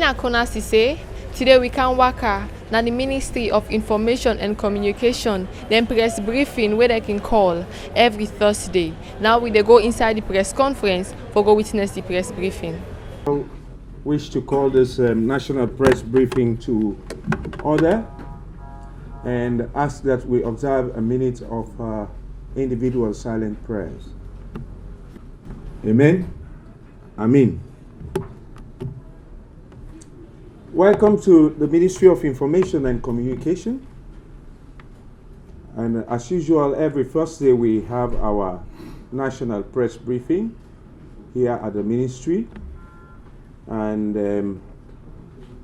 Akona Sise, today we can waka na the Ministry of Information and Communication, then press briefing where they can call every Thursday. Now we dey go inside the press conference for go witness the press briefing. I wish to call this national press briefing to order and ask that we observe a minute of individual silent prayers. Amen. Amen. Welcome to the Ministry of Information and Communication. And as usual, every Thursday we have our national press briefing here at the ministry. And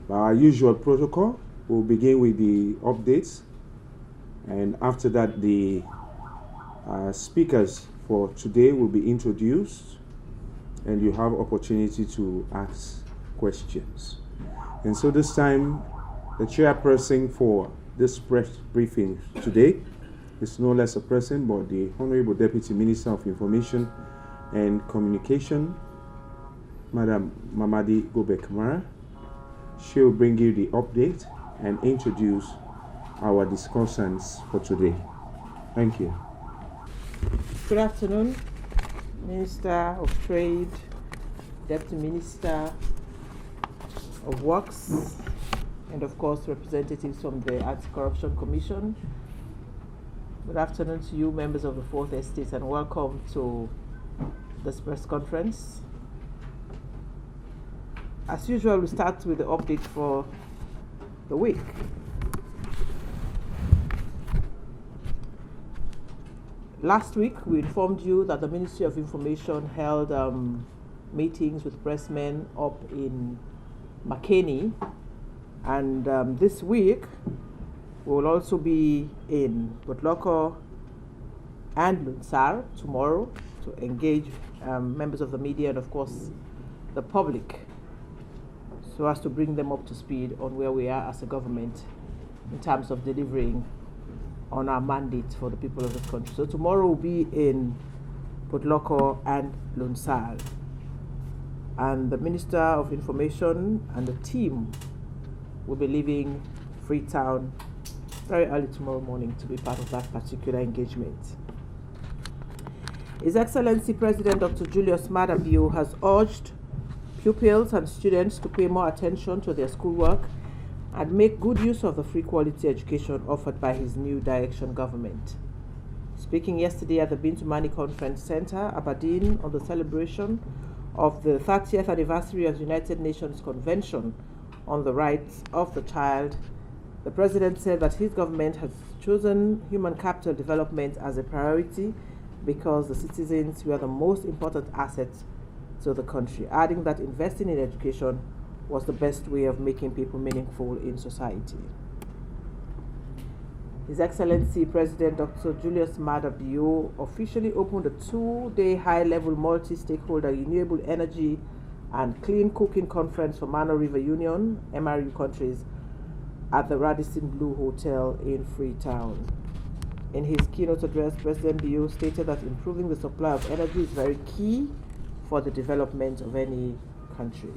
our usual protocol, we'll begin with the updates. And after that, the speakers for today will be introduced. And you have opportunity to ask questions. And so this time, the chairperson for this press briefing today is no less a person but the Honorable Deputy Minister of Information and Communication, Madam Mamadi Gobe-Kamara. She will bring you the update and introduce our discussants for today. Thank you. Good afternoon, Minister of Trade, Deputy Minister of Works, and of course representatives from the Anti-Corruption Commission. Good afternoon to you, members of the Fourth Estate, and welcome to this press conference. As usual, we start with the update for the week. Last week, we informed you that the Ministry of Information held meetings with pressmen up in Makeni, and this week we will also be in Botloko and Lunsar tomorrow to engage members of the media and of course the public, so as to bring them up to speed on where we are as a government in terms of delivering on our mandate for the people of this country. So tomorrow we'll be in Botloko and Lunsar. And the Minister of Information and the team will be leaving Freetown very early tomorrow morning to be part of that particular engagement. His Excellency President Dr. Julius Maada Bio has urged pupils and students to pay more attention to their schoolwork and make good use of the free quality education offered by his new direction government. Speaking yesterday at the Bintumani Conference Center, Aberdeen, on the celebration of the 30th anniversary of the United Nations Convention on the Rights of the Child, the President said that his government has chosen human capital development as a priority because the citizens were the most important assets to the country, adding that investing in education was the best way of making people meaningful in society. His Excellency President Dr. Julius Maada Bio officially opened a 2-day high-level multi-stakeholder renewable energy and clean cooking conference for Mano River Union, MRU countries, at the Radisson Blu Hotel in Freetown. In his keynote address, President Bio stated that improving the supply of energy is very key for the development of any country.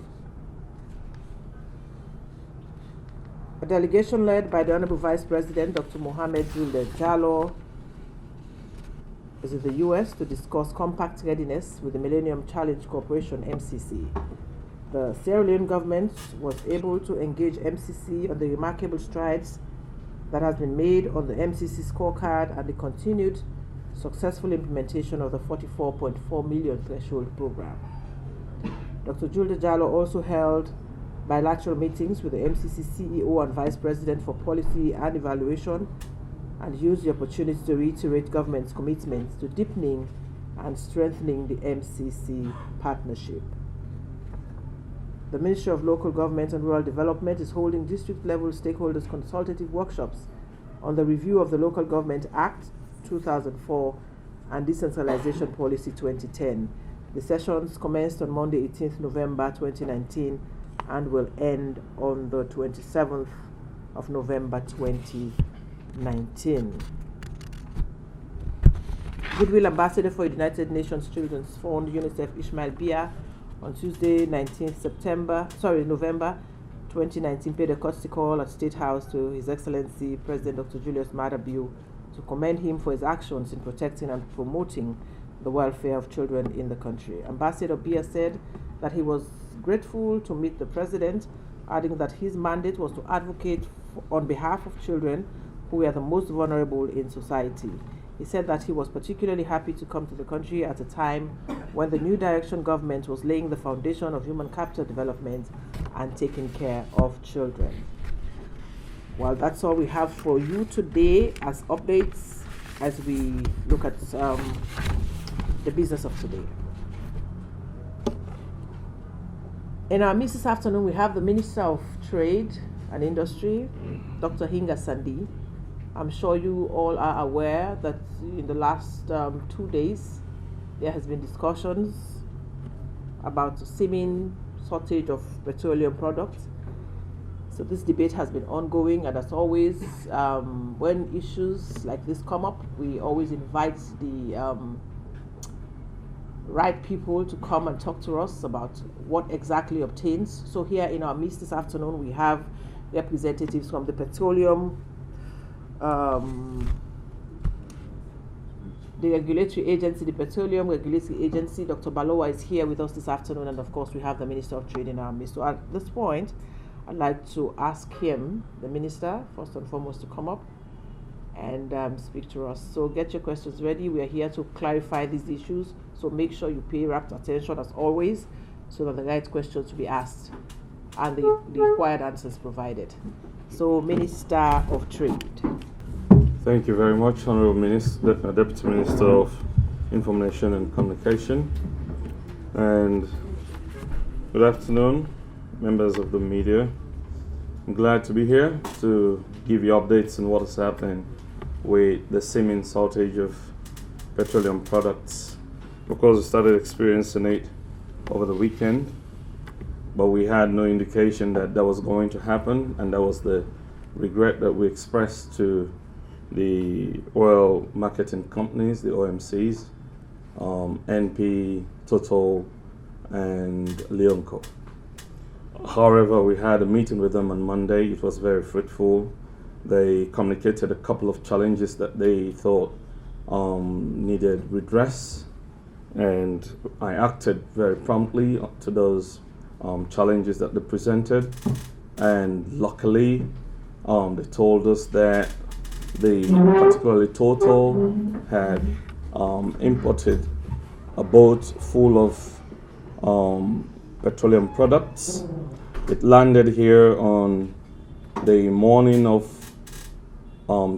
A delegation led by the Honorable Vice President Dr. Mohamed Julde Jallow is in the U.S. to discuss compact readiness with the Millennium Challenge Corporation, MCC. The Sierra Leone government was able to engage MCC on the remarkable strides that has been made on the MCC scorecard and the continued successful implementation of the 44.4 million threshold program. Dr. Julde Jallow also held bilateral meetings with the MCC CEO and Vice President for Policy and Evaluation and used the opportunity to reiterate government's commitments to deepening and strengthening the MCC partnership. The Ministry of Local Government and Rural Development is holding district-level stakeholders consultative workshops on the review of the Local Government Act 2004 and Decentralization Policy 2010. The sessions commenced on Monday, 18th November 2019 and will end on the 27th of November 2019. Goodwill Ambassador for United Nations Children's Fund, UNICEF, Ishmael Bia, on Tuesday, 19th November, 2019 paid a courtesy call at State House to His Excellency President Dr. Julius Maada Bio to commend him for his actions in protecting and promoting the welfare of children in the country. Ambassador Bia said that he was grateful to meet the president, adding that his mandate was to advocate on behalf of children who are the most vulnerable in society. He said that he was particularly happy to come to the country at a time when the new direction government was laying the foundation of human capital development and taking care of children. Well, that's all we have for you today as updates as we look at the business of today. In our midst this afternoon, we have the Minister of Trade and Industry, Dr. Hinga Sandi. I'm sure you all are aware that in the last 2 days, there has been discussions about the seeming shortage of petroleum products. So this debate has been ongoing, and as always, when issues like this come up, we always invite the right people to come and talk to us about what exactly obtains. So here in our midst this afternoon, we have representatives from the Petroleum the regulatory agency, the Petroleum Regulatory Agency. Dr. Balowa is here with us this afternoon, and of course we have the Minister of Trade in our midst. So at this point, I'd like to ask him, the Minister, first and foremost, to come up and speak to us. So get your questions ready. We are here to clarify these issues, so make sure you pay rapt attention as always, so that the right questions will be asked and the required answers provided. So, Minister of Trade. Thank you very much, Honorable Minister, Deputy Minister of Information and Communication. And good afternoon, members of the media. I'm glad to be here to give you updates on what is happening with the seeming shortage of petroleum products. Of course, we started experiencing it over the weekend, but we had no indication that that was going to happen, and that was the regret that we expressed to the oil marketing companies, the OMCs, NP, Total, and Leone. However, we had a meeting with them on Monday. It was very fruitful. They communicated a couple of challenges that they thought needed redress, and I acted very promptly to those challenges that they presented. And luckily, they told us that particularly Total had imported a boat full of petroleum products. It landed here on the morning of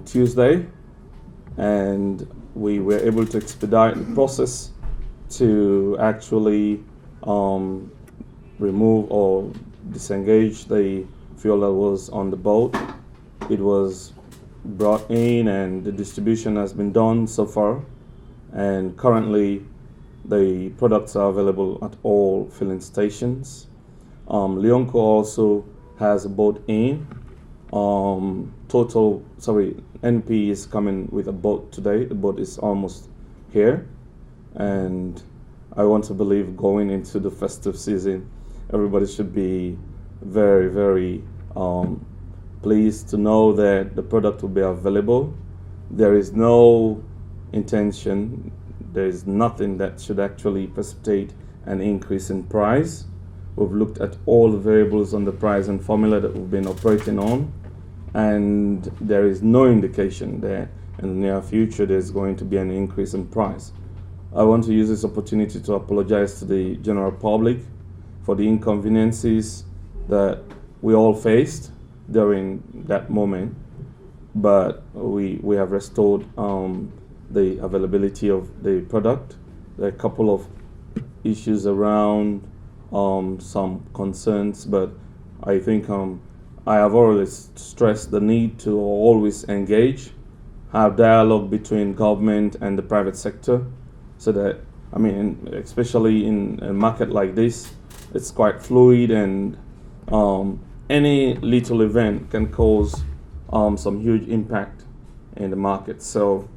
Tuesday, and we were able to expedite the process to actually remove or disengage the fuel that was on the boat. It was brought in and the distribution has been done so far, and currently the products are available at all filling stations. Leone also has a boat in. NP is coming with a boat today. The boat is almost here, and I want to believe going into the festive season, everybody should be very, very pleased to know that the product will be available. There is no intention, there is nothing that should actually precipitate an increase in price. We've looked at all the variables on the price and formula that we've been operating on, and there is no indication that in the near future there's going to be an increase in price. I want to use this opportunity to apologize to the general public for the inconveniences that we all faced during that moment, but we have restored the availability of the product. There are a couple of issues around some concerns, but I think I have always stressed the need to always engage, have dialogue between government and the private sector, so that, I mean, especially in a market like this, it's quite fluid, and any little event can cause some huge impact in the market. So,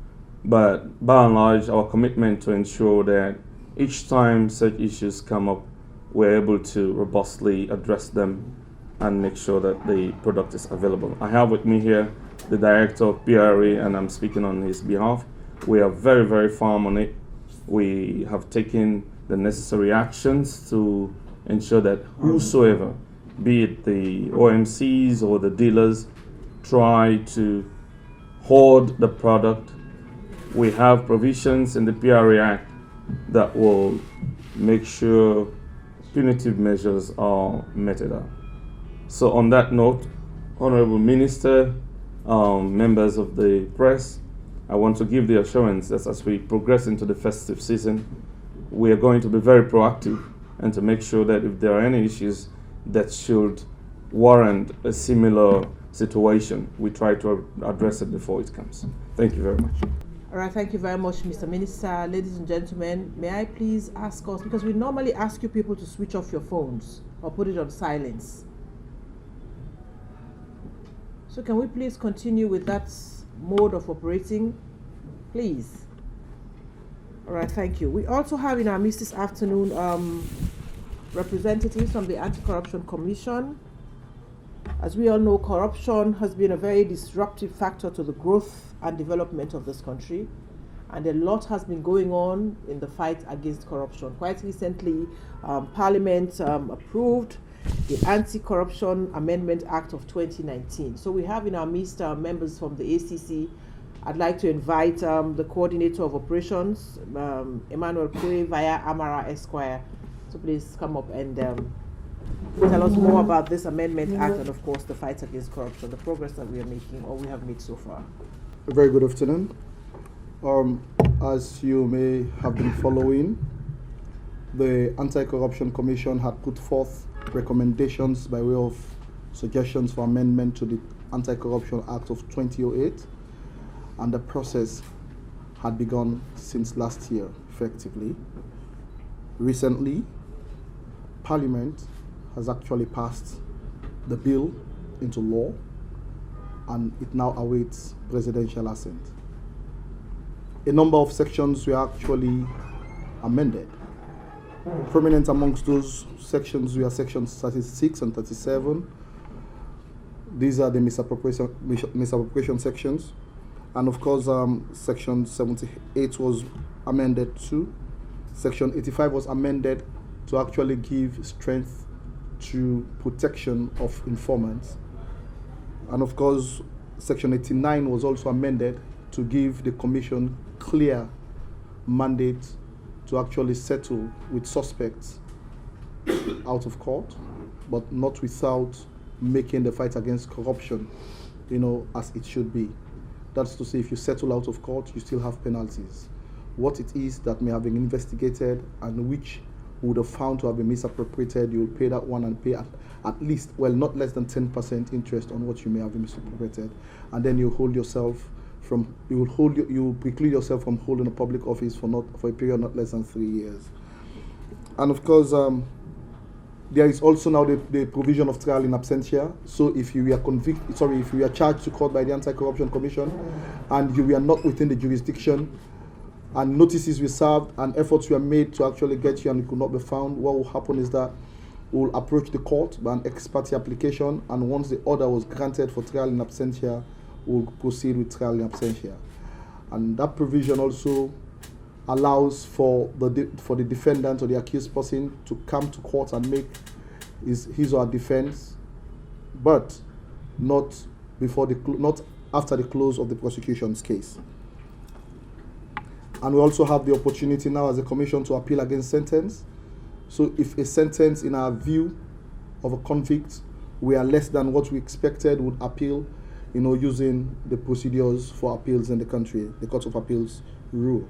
but by and large, our commitment to ensure that each time such issues come up, we're able to robustly address them and make sure that the product is available. I have with me here the director of PRA, and I'm speaking on his behalf. We are very, very firm on it. We have taken the necessary actions to ensure that whosoever, be it the OMCs or the dealers, try to hoard the product. We have provisions in the PRA Act that will make sure punitive measures are meted out. So on that note, Honorable Minister, members of the press, I want to give the assurance that as we progress into the festive season, we are going to be very proactive and to make sure that if there are any issues that should warrant a similar situation, we try to address it before it comes. Thank you very much. All right, thank you very much, Mr. Minister. Ladies and gentlemen, may I please ask us, because we normally ask you people to switch off your phones or put it on silence. So can we please continue with that mode of operating, please? All right, thank you. We also have in our midst this afternoon representatives from the Anti-Corruption Commission. As we all know, corruption has been a very disruptive factor to the growth and development of this country, and a lot has been going on in the fight against corruption. Quite recently, Parliament approved the Anti-Corruption Amendment Act of 2019. So we have in our midst members from the ACC. I'd like to invite the Coordinator of Operations, Emmanuel Kwe via Amara Esquire. So please come up and tell us more about this Amendment Act and, of course, the fight against corruption, the progress that we are making or we have made so far. A very good afternoon. As you may have been following, the Anti-Corruption Commission had put forth recommendations by way of suggestions for amendment to the Anti-Corruption Act of 2008, and the process had begun since last year, effectively. Recently, Parliament has actually passed the bill into law, and it now awaits presidential assent. A number of sections were actually amended. Prominent amongst those sections were sections 36 and 37. These are the misappropriation sections. And of course, section 78 was amended too. Section 85 was amended to actually give strength to protection of informants. And of course, section 89 was also amended to give the commission clear mandate to actually settle with suspects out of court, but not without making the fight against corruption, as it should be. That's to say, if you settle out of court, you still have penalties. What it is that may have been investigated and which would have found to have been misappropriated, you will pay that one and pay at least, not less than 10% interest on what you may have been misappropriated, and then you hold yourself from, you preclude yourself from holding a public office for a period not less than 3 years. And of course, there is also now the provision of trial in absentia. So if you were if you were charged to court by the Anti-Corruption Commission and you were not within the jurisdiction and notices were served and efforts were made to actually get you and it could not be found, what will happen is that we'll approach the court by an ex parte application, and once the order was granted for trial in absentia, we'll proceed with trial in absentia. And that provision also allows for the defendant or the accused person to come to court and make his or her defense, but not after the close of the prosecution's case. And we also have the opportunity now as a commission to appeal against sentence. So if a sentence in our view of a convict were less than what we expected, would appeal, using the procedures for appeals in the country, the Court of Appeals rule.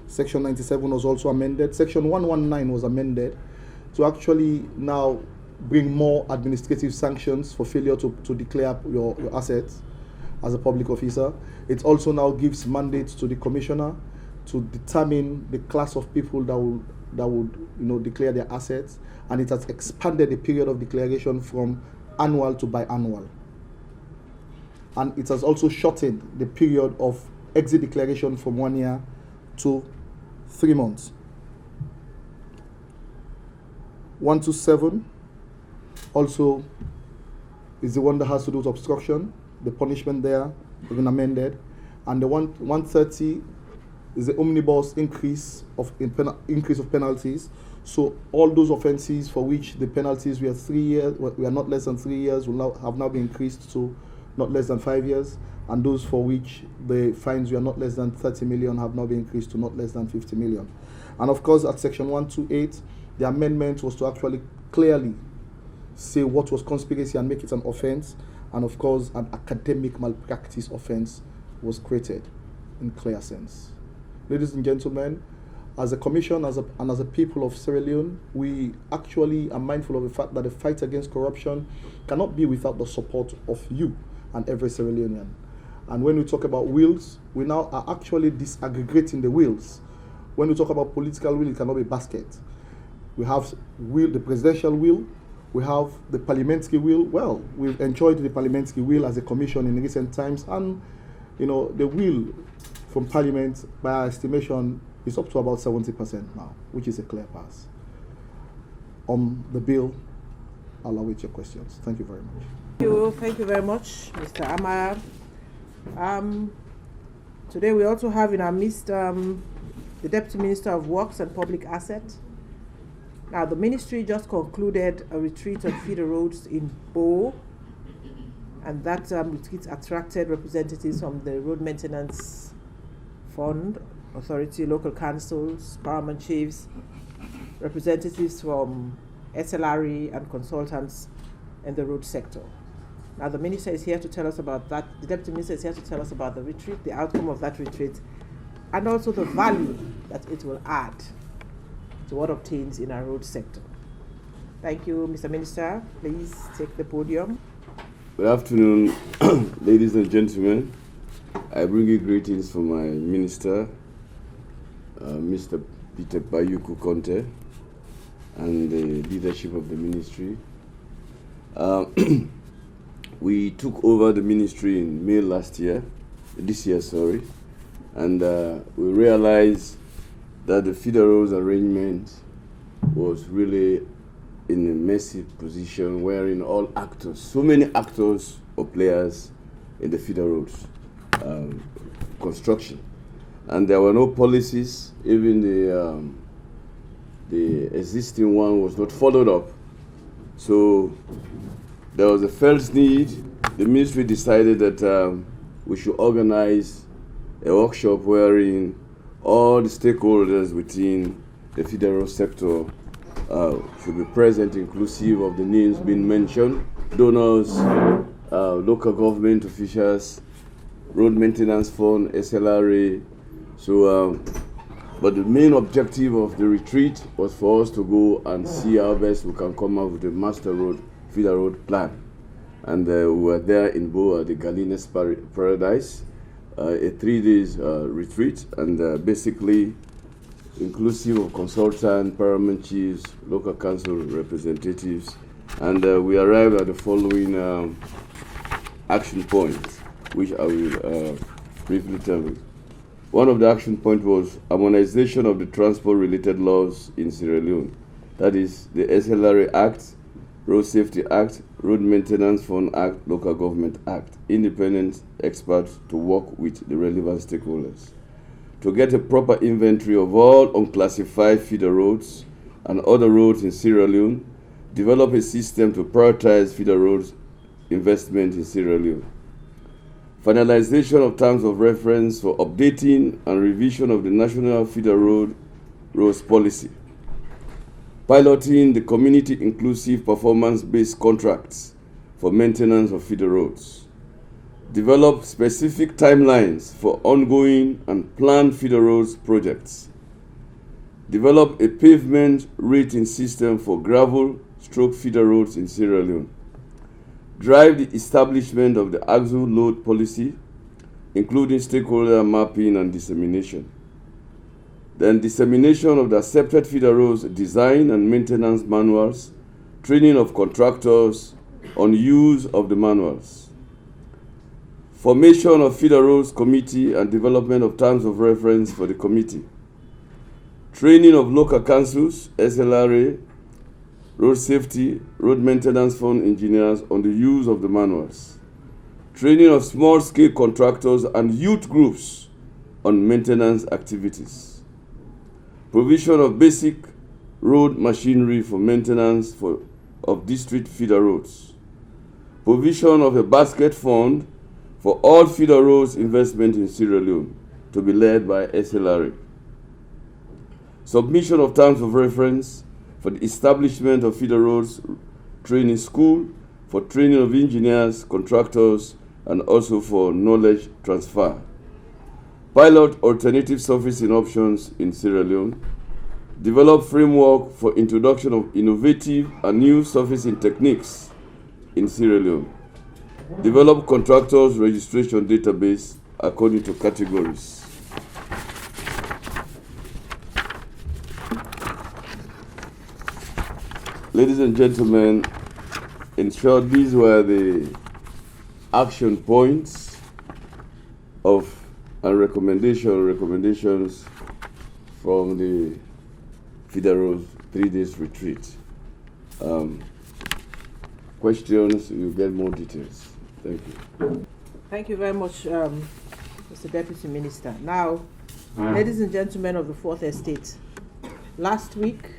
Section 97 was also amended. Section 119 was amended to actually now bring more administrative sanctions for failure to declare your assets as a public officer. It also now gives mandates to the commissioner to determine the class of people that would declare their assets, and it has expanded the period of declaration from annual to biannual. And it has also shortened the period of exit declaration from 1 year to 3 months. 127 also is the one that has to do with obstruction. The punishment there has been amended. And the 130 is the omnibus increase of penalties. So all those offences for which the penalties were 3 years, we are not less than 3 years, have now been increased to not less than 5 years. And those for which the fines were not less than 30 million have now been increased to not less than 50 million. And of course, at section 128, the amendment was to actually clearly say what was conspiracy and make it an offence. And of course, an academic malpractice offence was created in clear sense. Ladies and gentlemen, as a commission and as a people of Sierra Leone, we actually are mindful of the fact that the fight against corruption cannot be without the support of you and every Sierra Leonean. And when we talk about wills, we now are actually disaggregating the wills. When we talk about political will, it cannot be basket. We have the presidential will, we have the parliamentary will. Well, we've enjoyed the parliamentary will as a commission in recent times, and the will from Parliament, by our estimation, is up to about 70% now, which is a clear pass. On the bill, I'll await your questions. Thank you very much. Thank you very much, Mr. Amaya. Today we also have in our midst the Deputy Minister of Works and Public Asset. Now, the ministry just concluded a retreat on feeder roads in Bo, and that retreat attracted representatives from the Road Maintenance Fund, Authority, local councils, paramount chiefs, representatives from SLRE and consultants in the road sector. Now, the minister is here to tell us about that. The deputy minister is here to tell us about the retreat, the outcome of that retreat, and also the value that it will add to what obtains in our road sector. Thank you, Mr. Minister. Please take the podium. Good afternoon, ladies and gentlemen. I bring you greetings from my minister, Mr. Peter Bayuku Conte, and the leadership of the ministry. We took over the ministry in May this year, and we realized that the feeder roads arrangement was really in a messy position wherein all actors, so many actors or players in the feeder roads construction, and there were no policies. Even the existing one was not followed up. So there was a felt need. The ministry decided that we should organize a workshop wherein all the stakeholders within the feeder road sector should be present, inclusive of the names being mentioned: donors, local government officials, Road Maintenance Fund, SLRA. So, but the main objective of the retreat was for us to go and see how best we can come up with a master road, feeder road plan. And we were there in Bo at the Galines Paradise, a 3 days retreat, and basically inclusive of consultants, paramount chiefs, local council representatives, and we arrived at the following action points, which I will briefly tell you. One of the action points was harmonization of the transport-related laws in Sierra Leone. That is the SLRA Act, Road Safety Act, Road Maintenance Fund Act, Local Government Act. Independent experts to work with the relevant stakeholders to get a proper inventory of all unclassified feeder roads and other roads in Sierra Leone, develop a system to prioritize feeder roads investment in Sierra Leone. Finalization of terms of reference for updating and revision of the National Feeder Roads Policy. Piloting the community-inclusive performance-based contracts for maintenance of feeder roads. Develop specific timelines for ongoing and planned feeder roads projects. Develop a pavement rating system for gravel/feeder roads in Sierra Leone. Drive the establishment of the axle load policy, including stakeholder mapping and dissemination. Then dissemination of the accepted feeder roads design and maintenance manuals, training of contractors on use of the manuals. Formation of feeder roads committee and development of terms of reference for the committee. Training of local councils, SLRA, road safety, road maintenance fund engineers on the use of the manuals, training of small-scale contractors and youth groups on maintenance activities, provision of basic road machinery for maintenance of district feeder roads, provision of a basket fund for all feeder roads investment in Sierra Leone to be led by SLRA, submission of terms of reference for the establishment of feeder roads training school for training of engineers, contractors, and also for knowledge transfer, pilot alternative surfacing options in Sierra Leone, develop framework for introduction of innovative and new surfacing techniques in Sierra Leone, develop contractors registration database according to categories. Ladies and gentlemen, in short, these were the action points of and recommendations from the Federal 3 days retreat. Questions, you get more details. Thank you. Thank you very much, Mr. Deputy Minister. Now, ladies and gentlemen of the Fourth Estate, last week,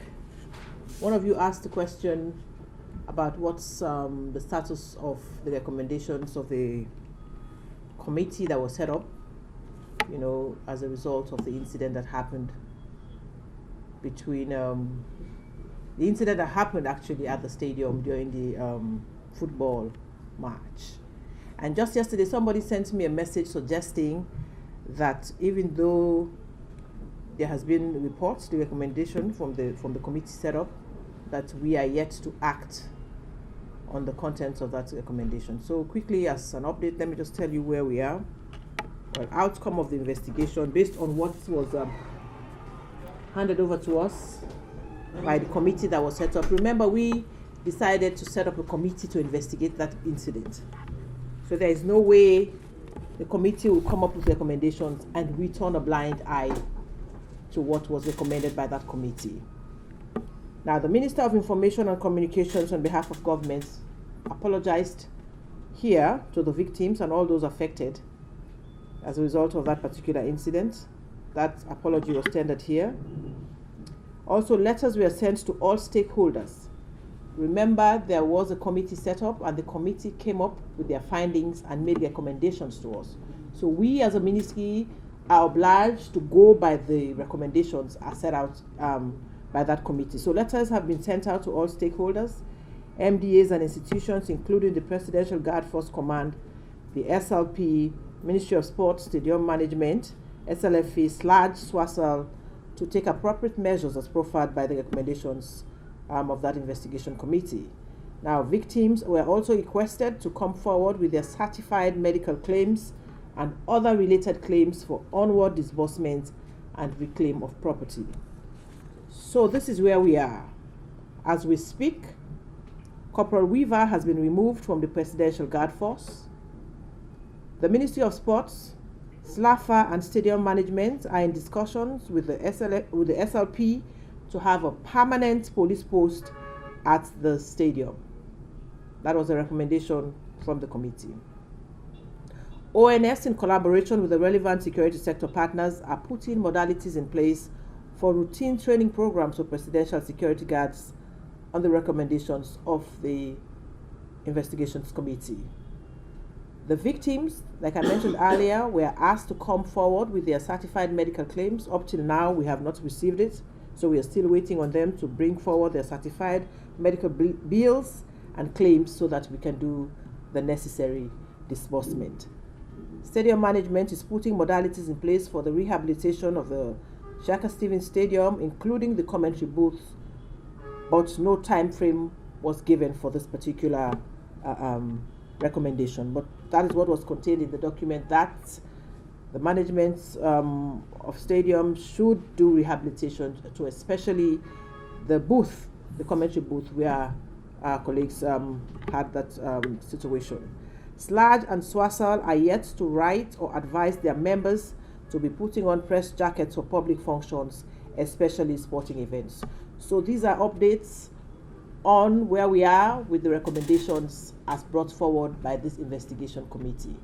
one of you asked a question about what's the status of the recommendations of the committee that was set up, as a result of the incident that happened between the incident that happened actually at the stadium during the football match. And just yesterday, somebody sent me a message suggesting that even though there has been reports, the recommendation from the committee set up, that we are yet to act on the contents of that recommendation. So quickly, as an update, let me just tell you where we are. Well, outcome of the investigation based on what was handed over to us by the committee that was set up. Remember, we decided to set up a committee to investigate that incident. So there is no way the committee will come up with recommendations and we turn a blind eye to what was recommended by that committee. Now, the Minister of Information and Communications on behalf of government apologized here to the victims and all those affected as a result of that particular incident. That apology was tendered here. Also, letters were sent to all stakeholders. Remember, there was a committee set up and the committee came up with their findings and made recommendations to us. So we as a ministry are obliged to go by the recommendations as set out by that committee. So letters have been sent out to all stakeholders, MDAs and institutions, including the Presidential Guard Force Command, the SLP, Ministry of Sports, Stadium Management, SLFA, SLAG, SWASL, to take appropriate measures as profiled by the recommendations of that investigation committee. Now, victims were also requested to come forward with their certified medical claims and other related claims for onward disbursement and reclaim of property. So this is where we are. As we speak, Corporal Weaver has been removed from the Presidential Guard Force. The Ministry of Sports, SLAFA and Stadium Management are in discussions with the SLP to have a permanent police post at the stadium. That was a recommendation from the committee. ONS, in collaboration with the relevant security sector partners, are putting modalities in place for routine training programs for presidential security guards on the recommendations of the investigations committee. The victims, like I mentioned earlier, were asked to come forward with their certified medical claims. Up till now, we have not received it, so we are still waiting on them to bring forward their certified medical bills and claims so that we can do the necessary disbursement. Stadium management is putting modalities in place for the rehabilitation of the Shaka Stevens Stadium, including the commentary booth, but no time frame was given for this particular recommendation. But that is what was contained in the document, that the management of stadium should do rehabilitation to especially the booth, the commentary booth, where our colleagues had that situation. SLAG and SWASL are yet to write or advise their members to be putting on press jackets for public functions, especially sporting events. So these are updates on where we are with the recommendations as brought forward by this investigation committee.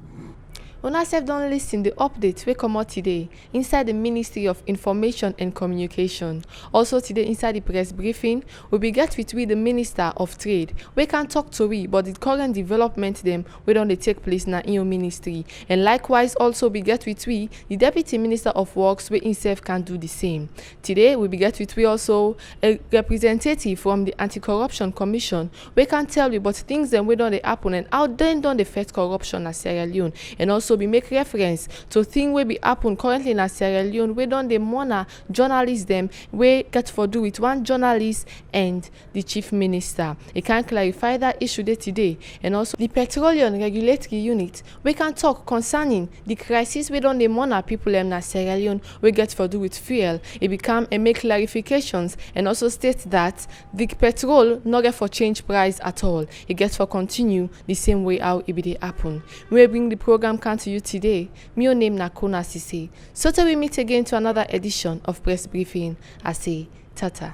Una sef don listen the update wey comot today inside the Ministry of Information and Communication. Also today inside the press briefing, we be get with the Minister of Trade wey can talk to we about the current development dem wey don dey take place na im ministry. And likewise also be get with the Deputy Minister of Works wey himself can do the same. Today we be get with also a representative from the Anti-Corruption Commission wey can tell you about things dem wey don dey happen and how dem don dey fight corruption na Sierra Leone, and also be make reference to thing wey be happen currently na Sierra Leone wey don dey monitor journalists dem wey get for do with one journalist and the chief minister. E can clarify that issue dey today. And also the Petroleum Regulatory Unit wey can talk concerning the crisis wey don dey monitor people dem na Sierra Leone wey get for do with fuel. E become and make clarifications and also state that the petrol no get for change price at all. E get for continue the same way how e be dey happen. We bring the program to you today. My name na Kona Sise. So till we meet again to another edition of Press Briefing, I say tata.